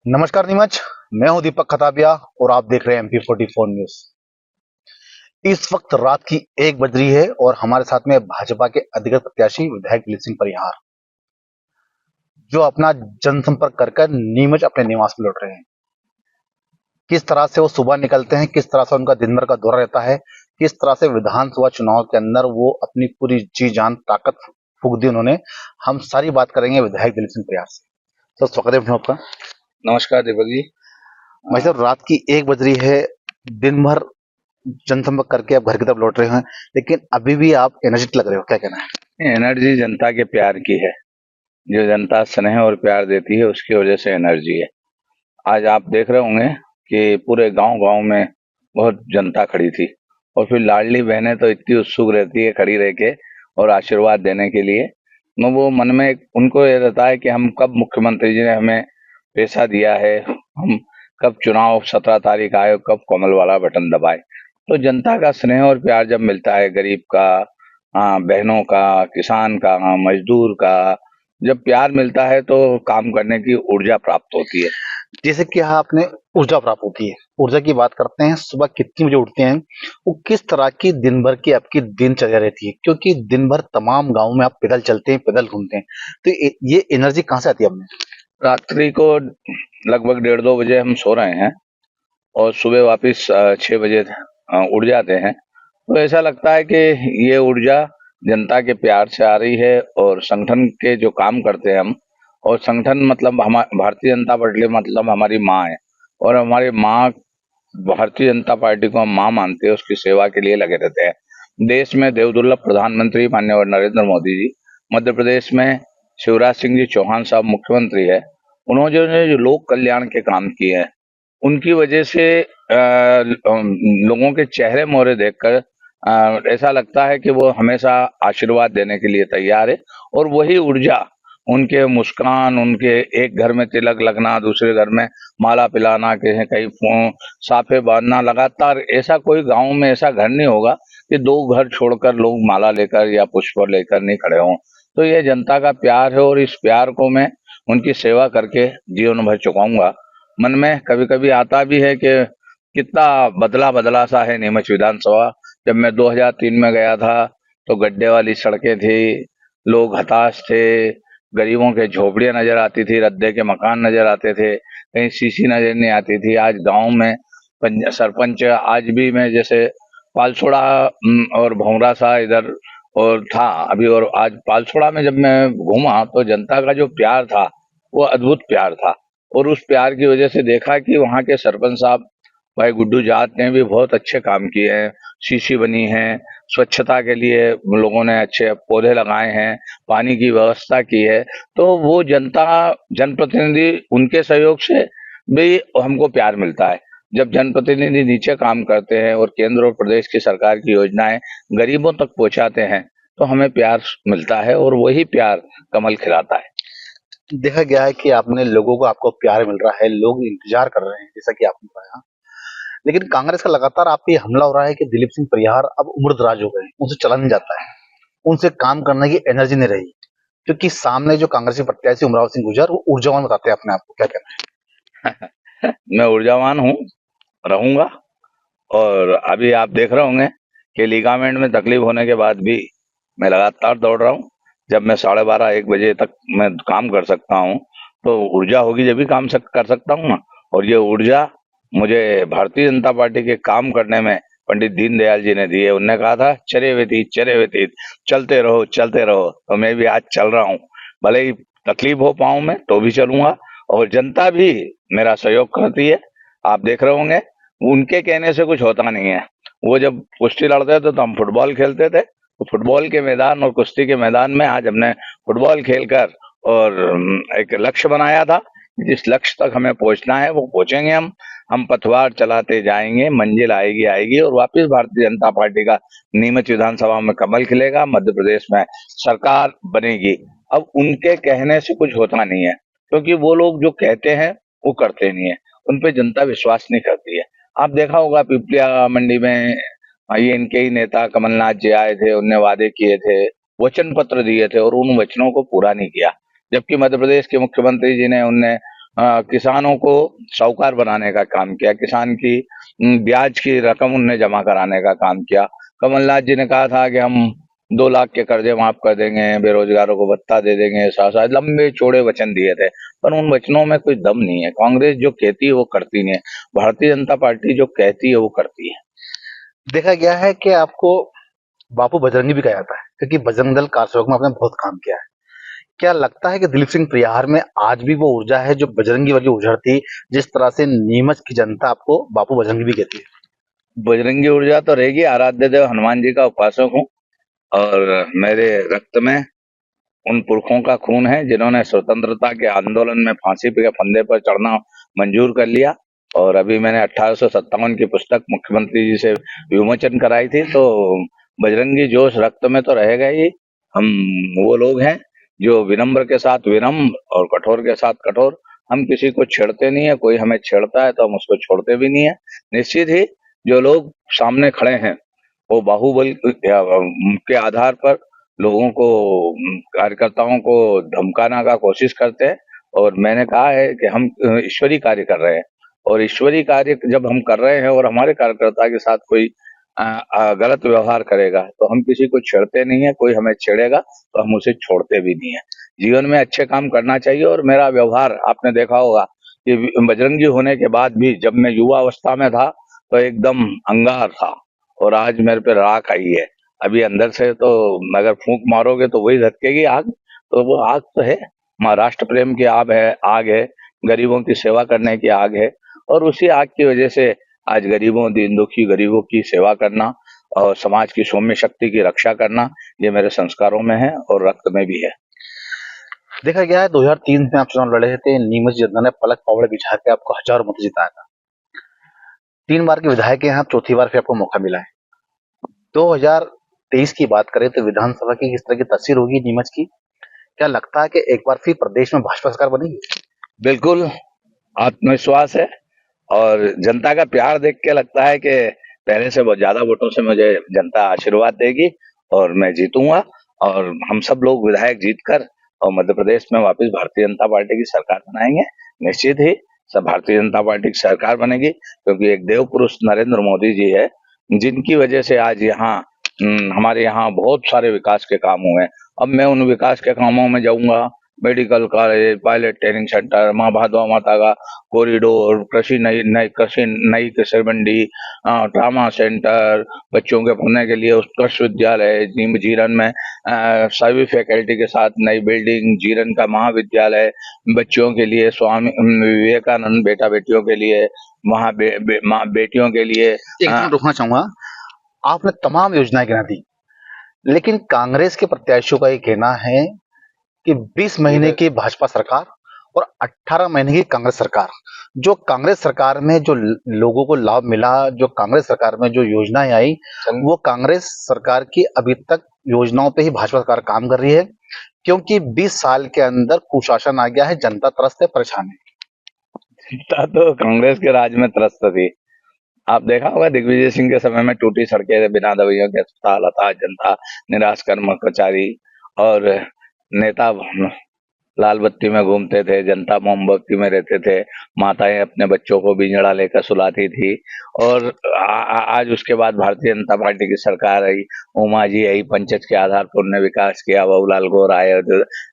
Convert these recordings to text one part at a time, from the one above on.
नमस्कार नीमच। मैं हूं दीपक खताबिया और आप देख रहे हैं MP44 न्यूज। इस वक्त रात की 1 बज रही है और हमारे साथ में भाजपा के अधिकृत प्रत्याशी विधायक दिलीप सिंह परिहार, जो अपना जनसंपर्क कर कर नीमच अपने निवास में लौट रहे हैं। किस तरह से वो सुबह निकलते हैं, किस तरह से उनका दिन भर का दौरा रहता है, किस तरह से विधानसभा चुनाव के अंदर वो अपनी पूरी जी जान ताकत फूंक दी उन्होंने, हम सारी बात करेंगे विधायक दिलीप सिंह परिहार से। सर, स्वागत है आपका। नमस्कार दीपक जी। भाई साहब, रात की 1 बज रही है, दिन भर जनसंपर्क करके आप घर की तरफ लौट रहे हैं, लेकिन अभी भी आप एनर्जेटिक लग रहे हो, क्या कहना है? एनर्जी जनता के प्यार की है। जो जनता स्नेह और प्यार देती है उसकी वजह से एनर्जी है। आज आप देख रहे होंगे कि पूरे गांव गांव में बहुत जनता खड़ी थी। और फिर लाडली बहनें तो इतनी उत्सुक रहती है खड़ी रह के और आशीर्वाद देने के लिए। वो मन में उनको ये रहता है कि हम कब मुख्यमंत्री जी ने हमें पैसा दिया है, हम कब चुनाव 17 तारीख आए, कब कमल वाला बटन दबाए। तो जनता का स्नेह और प्यार जब मिलता है, गरीब का, बहनों का, किसान का, मजदूर का, जब प्यार मिलता है तो काम करने की ऊर्जा प्राप्त होती है। जैसे कि आपने ऊर्जा प्राप्त होती है, ऊर्जा की बात करते हैं, सुबह कितनी बजे उठते हैं, वो किस तरह की दिन भर की आपकी दिनचर्या रहती है, क्योंकि दिन भर तमाम गाँव में आप पैदल चलते हैं, पैदल घूमते हैं, तो ये एनर्जी कहाँ से आती है आपने? रात्रि को लगभग 1:30-2 बजे हम सो रहे हैं और सुबह वापस 6 बजे उठ जाते हैं। तो ऐसा लगता है कि ये ऊर्जा जनता के प्यार से आ रही है और संगठन के जो काम करते हैं हम, और संगठन मतलब हम भारतीय जनता पार्टी मतलब हमारी माँ है। और हमारी माँ, भारतीय जनता पार्टी को हम माँ मानते हैं, उसकी सेवा के लिए लगे रहते हैं। देश में देवदुल्लभ प्रधानमंत्री माननीय नरेंद्र मोदी जी, मध्य प्रदेश में शिवराज सिंह जी चौहान साहब मुख्यमंत्री है। उन्होंने जो लोक कल्याण के काम किए हैं, उनकी वजह से लोगों के चेहरे मोहरे देखकर ऐसा लगता है कि वो हमेशा आशीर्वाद देने के लिए तैयार है। और वही ऊर्जा, उनके मुस्कान, उनके एक घर में तिलक लगना, दूसरे घर में माला पिलाना, कहीं कहीं साफे बांधना, लगातार ऐसा कोई गांव में ऐसा घर नहीं होगा कि 2 घर छोड़कर लोग माला लेकर या पुष्प लेकर नहीं खड़े हों। तो ये जनता का प्यार है और इस प्यार को मैं उनकी सेवा करके जीवन भर चुकाऊंगा। मन में कभी कभी आता भी है कि कितना बदला बदला सा है नीमच विधानसभा। जब मैं 2003 में गया था तो गड्ढे वाली सड़कें थी, लोग हताश थे, गरीबों के झोपड़ियां नजर आती थी, रद्दे के मकान नजर आते थे, कहीं सीसी नजर नहीं आती थी। आज गांव में सरपंच, आज भी मैं जैसे पालसोड़ा और भौंरा सा इधर और था अभी, और आज पालसोड़ा में जब मैं घूमा तो जनता का जो प्यार था वो अद्भुत प्यार था। और उस प्यार की वजह से देखा कि वहाँ के सरपंच साहब भाई गुड्डू जाट ने भी बहुत अच्छे काम किए हैं। सीसी बनी है, स्वच्छता के लिए लोगों ने अच्छे पौधे लगाए हैं, पानी की व्यवस्था की है। तो वो जनता, जनप्रतिनिधि, उनके सहयोग से भी हमको प्यार मिलता है। जब जनप्रतिनिधि नीचे काम करते हैं और केंद्र और प्रदेश की सरकार की योजनाएं गरीबों तक पहुंचाते हैं तो हमें प्यार मिलता है और वही प्यार कमल खिलाता है। देखा गया है कि आपने लोगों को, आपको प्यार मिल रहा है, लोग इंतजार कर रहे हैं, जैसा कि आपने बताया। लेकिन कांग्रेस का लगातार आप पे हमला हो रहा है कि दिलीप सिंह परिहार अब उम्रदराज हो गए, उनसे चला नहीं जाता है, उनसे काम करने की एनर्जी नहीं रही, क्योंकि सामने जो कांग्रेस के प्रत्याशी उमराव सिंह गुर्जर, वो ऊर्जावान बताते हैं अपने आप को, क्या कहना मैं ऊर्जावान हूँ, रहूंगा। और अभी आप देख रहे होंगे कि लिगामेंट में तकलीफ होने के बाद भी मैं लगातार दौड़ रहा हूँ। जब मैं 12:30-1 बजे तक मैं काम कर सकता हूँ तो ऊर्जा होगी जब भी काम कर सकता हूँ ना। और ये ऊर्जा मुझे भारतीय जनता पार्टी के काम करने में पंडित दीनदयाल जी ने दी है। उनने कहा था चरे व्यतीत, चलते रहो। तो मैं भी आज चल रहा हूँ, भले ही तकलीफ हो पाऊं मैं तो भी चलूंगा। और जनता भी मेरा सहयोग करती है। आप देख रहे होंगे उनके कहने से कुछ होता नहीं है। वो जब कुश्ती लड़ते थे तो हम फुटबॉल खेलते थे, तो फुटबॉल के मैदान और कुश्ती के मैदान में आज हमने फुटबॉल खेलकर और एक लक्ष्य बनाया था। जिस लक्ष्य तक हमें पहुंचना है वो पहुंचेंगे हम पथवार चलाते जाएंगे, मंजिल आएगी आएगी और वापस भारतीय जनता पार्टी का नीमच विधानसभा में कमल खिलेगा, मध्य प्रदेश में सरकार बनेगी। अब उनके कहने से कुछ होता नहीं है, क्योंकि वो लोग जो कहते हैं वो करते नहीं है, उन पे जनता विश्वास नहीं करती है। आप देखा होगा पिपलिया मंडी में ये इनके ही नेता कमलनाथ जी आए थे, उनने वादे किए थे, वचन पत्र दिए थे और उन वचनों को पूरा नहीं किया। जबकि मध्य प्रदेश के मुख्यमंत्री जी ने उनने किसानों को साहूकार बनाने का काम किया, किसान की ब्याज की रकम उनने जमा कराने का काम किया। कमलनाथ जी ने कहा था कि हम 2 लाख के कर्जे माफ कर देंगे, बेरोजगारों को भत्ता दे देंगे, साथ साथ लंबे चौड़े वचन दिए थे, पर उन वचनों में कोई दम नहीं है। कांग्रेस जो कहती है वो करती नहीं है, भारतीय जनता पार्टी जो कहती है वो करती है। देखा गया है कि आपको बापू बजरंगी भी कहा जाता है, क्योंकि बजरंग दल कारसेवक में आपने बहुत काम किया है। क्या लगता है कि दिलीप सिंह परिहार में आज भी वो ऊर्जा है जो बजरंगी वाली ऊर्जा थी, जिस तरह से नीमच की जनता आपको बापू बजरंगी भी कहती है? बजरंगी ऊर्जा तो रहेगी, आराध्य देव हनुमान जी का उपासक हूँ, और मेरे रक्त में उन पुरखों का खून है जिन्होंने स्वतंत्रता के आंदोलन में फांसी के फंदे पर चढ़ना मंजूर कर लिया। और अभी मैंने 1857 की पुस्तक मुख्यमंत्री जी से विमोचन कराई थी, तो बजरंगी जोश रक्त में तो रहेगा ही। हम वो लोग हैं जो विनम्र के साथ विनम्र और कठोर के साथ कठोर। हम किसी को छेड़ते नहीं है, कोई हमें छेड़ता है तो हम उसको छोड़ते भी नहीं है। निश्चित ही जो लोग सामने खड़े हैं वो बाहुबल के आधार पर लोगों को, कार्यकर्ताओं को धमकाने का कोशिश करते हैं। और मैंने कहा है कि हम ईश्वरीय कार्य कर रहे हैं, और ईश्वरीय कार्य जब हम कर रहे हैं और हमारे कार्यकर्ता के साथ कोई गलत व्यवहार करेगा तो हम किसी को छेड़ते नहीं है, कोई हमें छेड़ेगा तो हम उसे छोड़ते भी नहीं है। जीवन में अच्छे काम करना चाहिए, और मेरा व्यवहार आपने देखा होगा कि बजरंगी होने के बाद भी जब मैं युवा अवस्था में था तो एकदम अंगार था, और आज मेरे पे राख आई है। अभी अंदर से तो अगर फूंक मारोगे तो वही धधकेगी आग, तो वो आग तो है, महाराष्ट्र प्रेम की आग है, गरीबों की सेवा करने की आग है। और उसी आग की वजह से आज गरीबों, दीन दुखी गरीबों की सेवा करना और समाज की सौम्य शक्ति की रक्षा करना, ये मेरे संस्कारों में है और रक्त में भी है। देखा गया है 2003 में आप चुनाव लड़े थे, नीमच जनता ने पलक पावड़े बिछा के आपको हजारों मत जिताया था। 3 बार के विधायक हैं आप, चौथी बार फिर आपको मौका मिला है। 2023 की बात करें तो विधानसभा की किस तरह की तस्वीर होगी नीमच की? क्या लगता है कि एक बार फिर प्रदेश में भाजपा सरकार बनेगी? बिल्कुल आत्मविश्वास है, और जनता का प्यार देख के लगता है कि पहले से बहुत ज्यादा वोटों से मुझे जनता आशीर्वाद देगी और मैं जीतूंगा। और हम सब लोग विधायक जीतकर और मध्य प्रदेश में वापस भारतीय जनता पार्टी की सरकार बनाएंगे। निश्चित ही सब भारतीय जनता पार्टी की सरकार बनेगी, क्योंकि एक देव पुरुष नरेंद्र मोदी जी है जिनकी वजह से आज यहाँ हमारे यहाँ बहुत सारे विकास के काम हुए हैं। अब मैं उन विकास के कामों में जाऊंगा, medical college, pilot training centre, माँ भादवा माता का कॉरिडोर, कृषि कृषि मंडी, ट्रामा सेंटर, बच्चों के पढ़ने के लिए उत्कृष्ट विद्यालय, जीरन में सभी फैकल्टी के साथ नई बिल्डिंग, जीरन का महाविद्यालय, बच्चों के लिए स्वामी विवेकानंद, बेटा बेटियों के लिए वहाँ बेटियों के लिए एकदम रोकना चाहूंगा, आपने तमाम योजनाएं गिना दी, लेकिन कांग्रेस के प्रत्याशियों का ये कहना है कि 20 महीने की भाजपा सरकार और 18 महीने की कांग्रेस सरकार, जो कांग्रेस सरकार में जो लोगों को लाभ मिला, जो कांग्रेस सरकार में जो योजनाएं आई, वो कांग्रेस सरकार की अभी तक योजनाओं पे ही भाजपा सरकार काम कर रही है, क्योंकि 20 साल के अंदर कुशासन आ गया है, जनता त्रस्त है, परेशान है। जनता तो कांग्रेस के राज में त्रस्त थी। आप देखा होगा दिग्विजय सिंह के समय में टूटी सड़कें, बिना दवाइयों के अस्पताल, हताश जनता, निराश कर्मचारी, और नेता लाल बत्ती में घूमते थे, जनता मोमबत्ती में रहते थे, माताएं अपने बच्चों को बिंजड़ा लेकर सुलाती थी। और आज उसके बाद भारतीय जनता पार्टी की सरकार आई, उमा जी आई, पंचायत के आधार पर उन्होंने विकास किया, बाबूलाल गौर आए,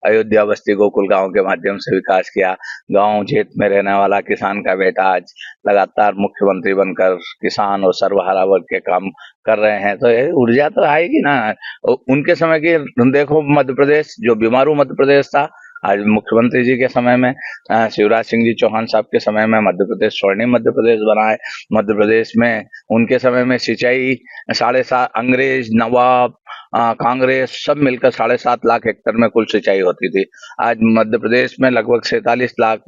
अयोध्या बस्ती गोकुल गांव के माध्यम से विकास किया। गांव जेत में रहने वाला किसान का बेटा आज लगातार मुख्यमंत्री बनकर किसान और सर्वहारा वर्ग के काम कर रहे हैं, तो ये ऊर्जा तो आएगी ना। उनके समय की देखो, मध्य प्रदेश जो बीमारू मध्य प्रदेश था, आज मुख्यमंत्री जी के समय में, शिवराज सिंह जी चौहान साहब के समय में मध्य प्रदेश स्वर्णिम मध्य प्रदेश बना है। मध्य प्रदेश में उनके समय में सिंचाई 7.5 अंग्रेज, नवाब, कांग्रेस सब मिलकर 7.5 लाख हेक्टेयर में कुल सिंचाई होती थी। आज मध्य प्रदेश में लगभग 47 लाख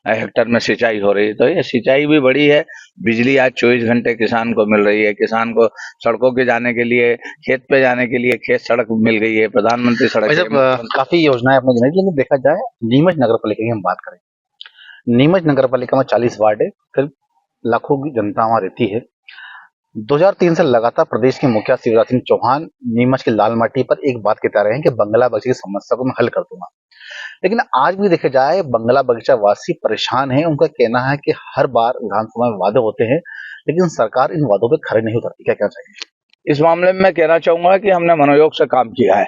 हेक्टेयर में सिंचाई हो रही है, तो ये सिंचाई भी बड़ी है। बिजली आज 24 घंटे किसान को मिल रही है, किसान को सड़कों के जाने के लिए, खेत पे जाने के लिए खेत सड़क मिल गई है, प्रधानमंत्री सड़क। काफी योजनाएं आपने गिनाई, लेकिन देखा जाए नीमच नगर पालिका की हम बात करें, नीमच नगर पालिका में 40 वार्ड है, करीब लाखों की जनता वहां रहती है। 2003 से लगातार प्रदेश के मुखिया शिवराज सिंह चौहान नीमच की लाल माटी पर एक बात कहते रहे हैं कि बंगला बगीचे की समस्या को मैं हल कर दूंगा। लेकिन आज भी देखा जाए बंगला बगीचा वासी परेशान हैं। उनका कहना है कि हर बार विधानसभा में वादे होते हैं लेकिन सरकार इन वादों पे खरे नहीं उतरती। क्या कहना चाहिए? इस मामले में मैं कहना चाहूंगा कि हमने मनोयोग से काम किया है।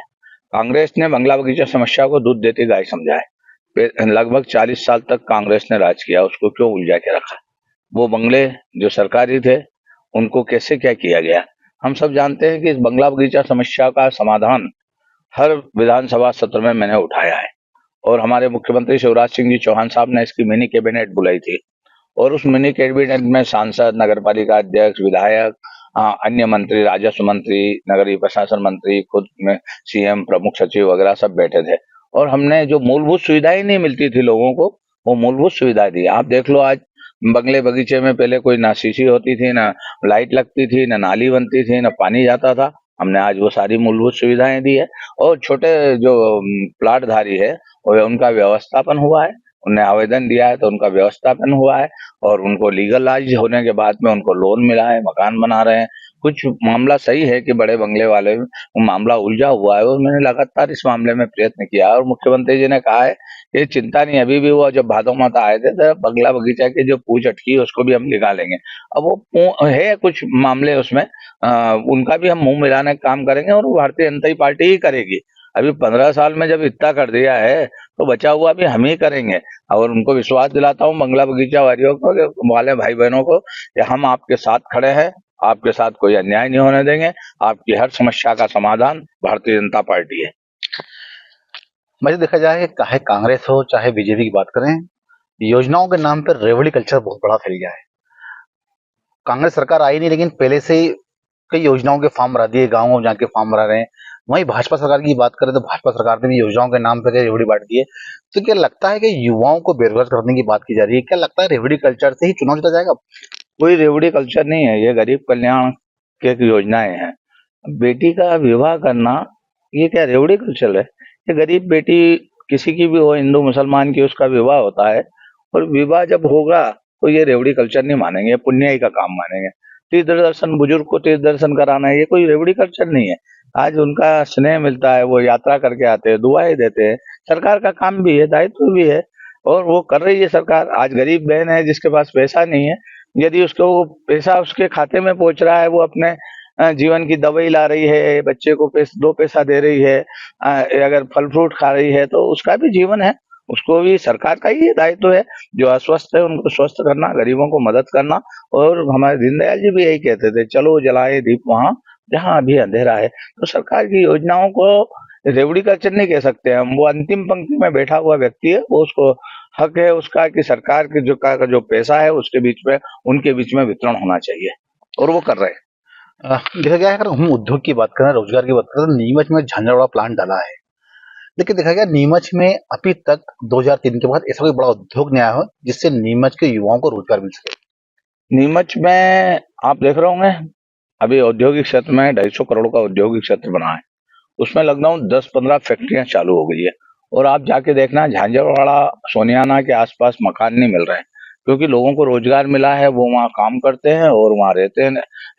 कांग्रेस ने बंगला बगीचा समस्या को दूध देती गाय समझा है। लगभग 40 साल तक कांग्रेस ने राज किया, उसको क्यों उलझा के रखा? वो बंगले जो सरकारी थे उनको कैसे क्या किया गया? हम सब जानते हैं कि इस बंगला बगीचा समस्या का समाधान हर विधानसभा सत्र में मैंने उठाया है और हमारे मुख्यमंत्री शिवराज सिंह जी चौहान साहब ने इसकी मिनी कैबिनेट बुलाई थी और उस मिनी कैबिनेट में सांसद, नगरपालिका अध्यक्ष, विधायक, अन्य मंत्री, राजस्व मंत्री, नगरीय प्रशासन मंत्री, खुद में सीएम, प्रमुख सचिव वगैरह सब बैठे थे और हमने जो मूलभूत सुविधाएं नहीं मिलती थी लोगों को, वो मूलभूत सुविधाएं दी। आप देख लो, आज बंगले बगीचे में पहले कोई ना सीसी होती थी, ना लाइट लगती थी, ना नाली बनती थी, ना पानी जाता था। हमने आज वो सारी मूलभूत सुविधाएं दी है और छोटे जो प्लाट धारी है उनका व्यवस्थापन हुआ है। उनने आवेदन दिया है तो उनका व्यवस्थापन हुआ है और उनको लीगलाइज होने के बाद में उनको लोन मिला है, मकान बना रहे हैं। कुछ मामला सही है कि बड़े बंगले वाले मामला उलझा हुआ है और मैंने लगातार इस मामले में प्रयत्न किया और मुख्यमंत्री जी ने कहा है कि चिंता नहीं, अभी भी वो जब भादो माता आए थे तो बंगला बगीचा की जो पूछ अटकी है उसको भी हम निकालेंगे। अब वो है कुछ मामले उसमें, उनका भी हम मुंह मिलाने का काम करेंगे और वो भारतीय जनता पार्टी ही करेगी। अभी 15 साल में जब इतना कर दिया है तो बचा हुआ भी हम ही करेंगे और उनको विश्वास दिलाता हूँ बंगला बगीचा वालियों को, वाले भाई बहनों को, कि हम आपके साथ खड़े हैं, आपके साथ कोई अन्याय नहीं होने देंगे, आपकी हर समस्या का समाधान भारतीय जनता पार्टी है। वैसे देखा जाए कि चाहे कांग्रेस हो चाहे बीजेपी की बात करें, योजनाओं के नाम पर रेवड़ी कल्चर बहुत बड़ा फैल गया है। कांग्रेस सरकार आई नहीं लेकिन पहले से ही कई योजनाओं के फॉर्म भरा दिए, गाँव जाके फॉर्म भरा रहे हैं। वहीं भाजपा सरकार की बात करें तो भाजपा सरकार ने भी योजनाओं के नाम पर रेवड़ी बांट दी है। तो क्या लगता है कि युवाओं को बेरोजगार करने की बात की जा रही है? क्या लगता है रेवड़ी कल्चर से ही चुनाव जीता जाएगा? कोई रेवड़ी कल्चर नहीं है, ये गरीब कल्याण की एक योजनाएं हैं। बेटी का विवाह करना ये क्या रेवड़ी कल्चर है? ये गरीब बेटी किसी की भी हो, हिंदू मुसलमान की, उसका विवाह होता है और विवाह जब होगा तो ये रेवड़ी कल्चर नहीं मानेंगे, पुण्याई का काम मानेंगे। तीर्थ दर्शन, बुजुर्ग को तीर्थ दर्शन कराना है, ये कोई रेवड़ी कल्चर नहीं है। आज उनका स्नेह मिलता है, वो यात्रा करके आते हैं, दुआएं देते हैं। सरकार का काम भी है, दायित्व भी है और वो कर रही है सरकार। आज गरीब बहन है जिसके पास पैसा नहीं है, यदि उसको वो पैसा उसके खाते में पहुंच रहा है, वो अपने जीवन की दवाई ला रही है, बच्चे को दो पैसा दे रही है, अगर फल फ्रूट खा रही है तो उसका भी जीवन है, उसको भी सरकार का ही दायित्व है। जो अस्वस्थ है उनको स्वस्थ करना, गरीबों को मदद करना। और हमारे दीनदयाल जी भी यही कहते थे, चलो जलाए दीप वहां जहां अभी अंधेरा है। तो सरकार की योजनाओं को रेवड़ी कल्चर नहीं कह सकते हम। वो अंतिम पंक्ति में बैठा हुआ व्यक्ति है, वो उसको हक है उसका कि सरकार के जो पैसा है उसके बीच में, उनके बीच में वितरण होना चाहिए और वो कर रहे हैं। देखा गया है, अगर हम उद्योग की बात करें, रोजगार की बात करें, तो नीमच में झांझरवाड़ा प्लांट डाला है। लेकिन देखा गया नीमच में अभी तक 2003 के बाद ऐसा कोई बड़ा उद्योग नहीं आया हो जिससे नीमच के युवाओं को रोजगार मिल सके। नीमच में आप देख रहे होंगे, अभी औद्योगिक क्षेत्र में 250 करोड़ का औद्योगिक क्षेत्र बना है, उसमें लगभग 10-15 फैक्ट्रियां चालू हो गई है और आप जाके देखना झांझरवाड़ा, सोनियाना के आसपास मकान नहीं मिल रहे हैं क्योंकि लोगों को रोजगार मिला है, वो वहाँ काम करते हैं और वहाँ रहते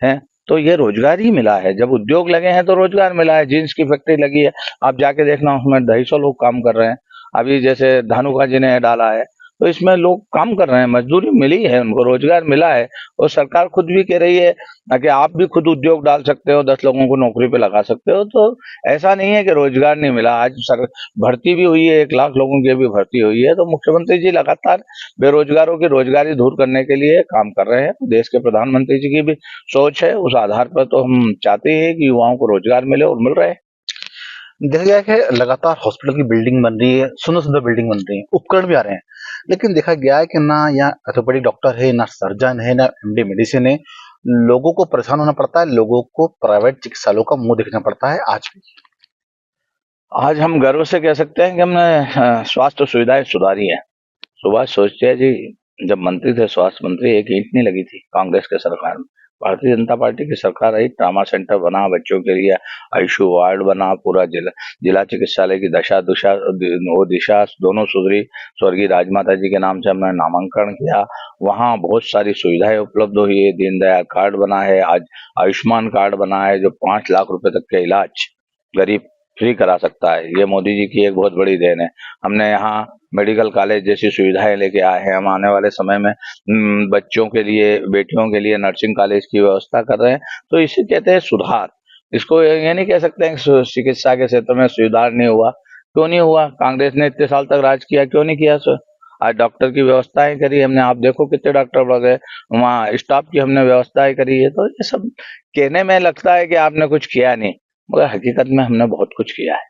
हैं। तो ये रोजगार ही मिला है, जब उद्योग लगे हैं तो रोजगार मिला है। जींस की फैक्ट्री लगी है, आप जाके देखना उसमें 250 लोग काम कर रहे हैं। अभी जैसे धानुका जी ने डाला है तो इसमें लोग काम कर रहे हैं, मजदूरी मिली है, उनको रोजगार मिला है और सरकार खुद भी कह रही है कि आप भी खुद उद्योग डाल सकते हो, 10 लोगों को नौकरी पे लगा सकते हो। तो ऐसा नहीं है कि रोजगार नहीं मिला। आज सर भर्ती भी हुई है, 1 लाख लोगों की भी भर्ती हुई है। तो मुख्यमंत्री जी लगातार बेरोजगारों की रोजगारी दूर करने के लिए काम कर रहे हैं। देश के प्रधानमंत्री जी की भी सोच है, उस आधार पर तो हम चाहते हैं कि युवाओं को रोजगार मिले और मिल रहे हैं। देखा गया है कि लगातार हॉस्पिटल की बिल्डिंग बन रही है, सुंदर सुंदर बिल्डिंग बन रही है, उपकरण भी आ रहे हैं। लेकिन देखा गया है कि ना यहाँ ऑर्थोपेडिक डॉक्टर है, ना सर्जन है, ना एमडी मेडिसिन है। लोगों को परेशान होना पड़ता है, लोगों को प्राइवेट चिकित्सालयों का मुंह देखना पड़ता है आज भी। आज हम गर्व से कह सकते हैं कि हमने स्वास्थ्य सुविधाएं सुधारी है। सुभाष सोचते जी जब मंत्री थे, स्वास्थ्य मंत्री, एक ईंट नहीं लगी थी कांग्रेस के सरकार में। भारतीय जनता पार्टी की सरकार आई, ट्रामा सेंटर बना, बच्चों के लिए आईसीयू वार्ड बना, पूरा जिला चिकित्सालय की दिशा दोनों सुधरी। स्वर्गीय राजमाता जी के नाम से हमने नामांकन किया वहाँ बहुत सारी सुविधाएं उपलब्ध हुई है। दीनदयाल कार्ड बना है, आज आयुष्मान कार्ड बना है, जो 5 लाख रुपए तक के इलाज गरीब फ्री करा सकता है। ये मोदी जी की एक बहुत बड़ी देन है। हमने यहाँ मेडिकल कॉलेज जैसी सुविधाएं लेके आए हैं। हम आने वाले समय में बच्चों के लिए, बेटियों के लिए नर्सिंग कॉलेज की व्यवस्था कर रहे हैं। तो इसे कहते हैं सुधार। इसको ये नहीं कह सकते हैं कि चिकित्सा के क्षेत्र में सुधार नहीं हुआ। क्यों नहीं हुआ? कांग्रेस ने इतने साल तक राज किया, क्यों नहीं किया सर? आज डॉक्टर की व्यवस्थाएं करी हमने, आप देखो कितने डॉक्टर बढ़ गए, वहाँ स्टाफ की हमने व्यवस्थाएं करी है। तो ये सब कहने में लगता है कि आपने कुछ किया नहीं, मगर हकीकत में हमने बहुत कुछ किया है।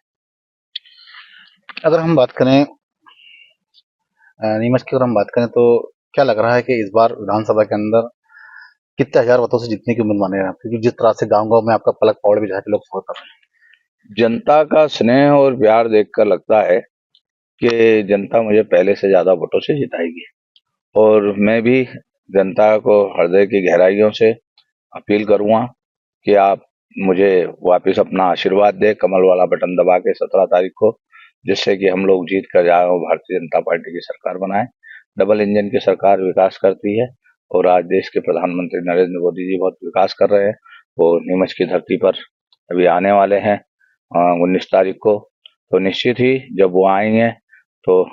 अगर हम बात करें नीमच की, अगर हम बात करें तो क्या लग रहा है कि इस बार विधानसभा के अंदर कितने हजार वोटों से जीतने की उम्मीद माने हैं? क्योंकि जिस तरह से गांव गांव में आपका पलक पकड़ भी के लोग वोट कर रहे जनता का स्नेह और प्यार देखकर लगता है कि जनता मुझे पहले से ज्यादा वोटों से जिताएगी, और मैं भी जनता को हृदय की गहराइयों से अपील करूंगा कि आप मुझे वापस अपना आशीर्वाद दें, कमल वाला बटन दबा के 17 तारीख को, जिससे कि हम लोग जीत कर जाए और भारतीय जनता पार्टी की सरकार बनाए। डबल इंजन की सरकार विकास करती है, और आज देश के प्रधानमंत्री नरेंद्र मोदी जी बहुत विकास कर रहे हैं। वो नीमच की धरती पर अभी आने वाले हैं 19 तारीख को। तो निश्चित ही जब वो आएंगे तो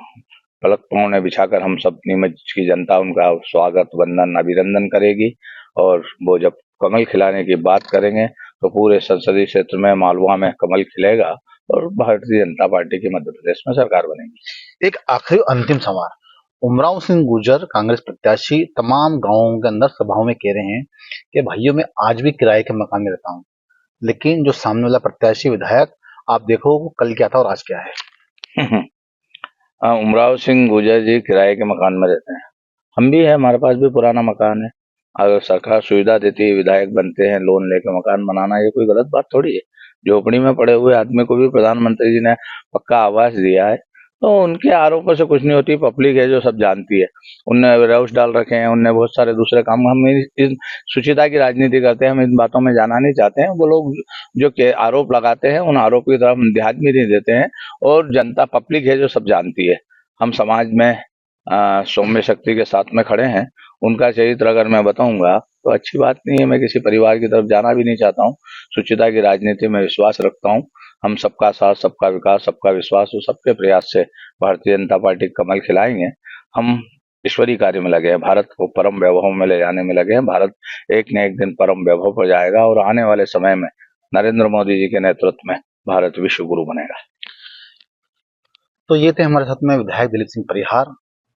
पलक पौने बिछाकर हम सब नीमच की जनता उनका स्वागत, वंदन, अभिनंदन करेगी। और वो जब कमल खिलाने की बात करेंगे तो पूरे संसदीय क्षेत्र में, मालवा में कमल खिलेगा और भारतीय जनता पार्टी की मध्य प्रदेश में सरकार बनेगी। एक आखिरी अंतिम सवाल, उमराव सिंह गुर्जर कांग्रेस प्रत्याशी तमाम गांवों के अंदर सभाओं में कह रहे हैं कि भाइयों मैं आज भी किराए के मकान में रहता हूं, लेकिन जो सामने वाला प्रत्याशी विधायक आप देखो वो कल क्या था और आज क्या है। उमराव सिंह गुर्जर जी किराए के मकान में रहते हैं, हम भी है, हमारे पास भी पुराना मकान है। अगर सरकार सुविधा देती है, विधायक बनते हैं, लोन लेके मकान बनाना ये कोई गलत बात थोड़ी है। झोपड़ी में पड़े हुए आदमी को भी प्रधानमंत्री जी ने पक्का आवास दिया है। तो उनके आरोपों से कुछ नहीं होती, पब्लिक है जो सब जानती है। उनने वेयरहाउस डाल रखे हैं, उनने बहुत सारे दूसरे काम। हम इस सुचिता की राजनीति करते हैं, हम इन बातों में जाना नहीं चाहते हैं। वो लोग जो के आरोप लगाते हैं उन आरोप की तरफ हम ध्यान भी नहीं देते हैं, और जनता पब्लिक है जो सब जानती है। हम समाज में सौम्य शक्ति के साथ में खड़े हैं। उनका चरित्र अगर मैं बताऊंगा तो अच्छी बात नहीं है, मैं किसी परिवार की तरफ जाना भी नहीं चाहता हूँ। सुचिता की राजनीति में विश्वास रखता हूँ। हम सबका साथ, सबका विकास, सबका विश्वास और सबके प्रयास से भारतीय जनता पार्टी कमल खिलाएंगे। हम ईश्वरीय कार्य में लगे हैं, भारत को परम वैभव में ले जाने में लगे हैं। भारत एक न एक दिन परम वैभव पर जाएगा, और आने वाले समय में नरेंद्र मोदी जी के नेतृत्व में भारत विश्व गुरु बनेगा। तो ये थे हमारे साथ में विधायक दिलीप सिंह परिहार,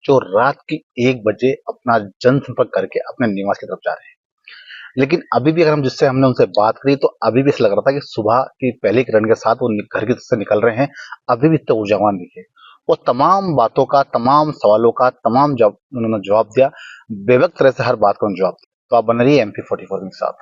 जो रात की 1 बजे अपना जनसंपर्क करके अपने निवास की तरफ जा रहे हैं। लेकिन अभी भी अगर हमने उनसे बात करी तो अभी भी ऐसा लग रहा था कि सुबह की पहली किरण के साथ वो घर की तरफ से निकल रहे हैं। अभी भी इतने ऊर्जावान दिखे। वो तमाम बातों का, तमाम सवालों का उन्होंने जवाब दिया। बेवक्त तरह से हर बात का उन्होंने जवाब दिया। तो आप बने रहिए MP44 के साथ।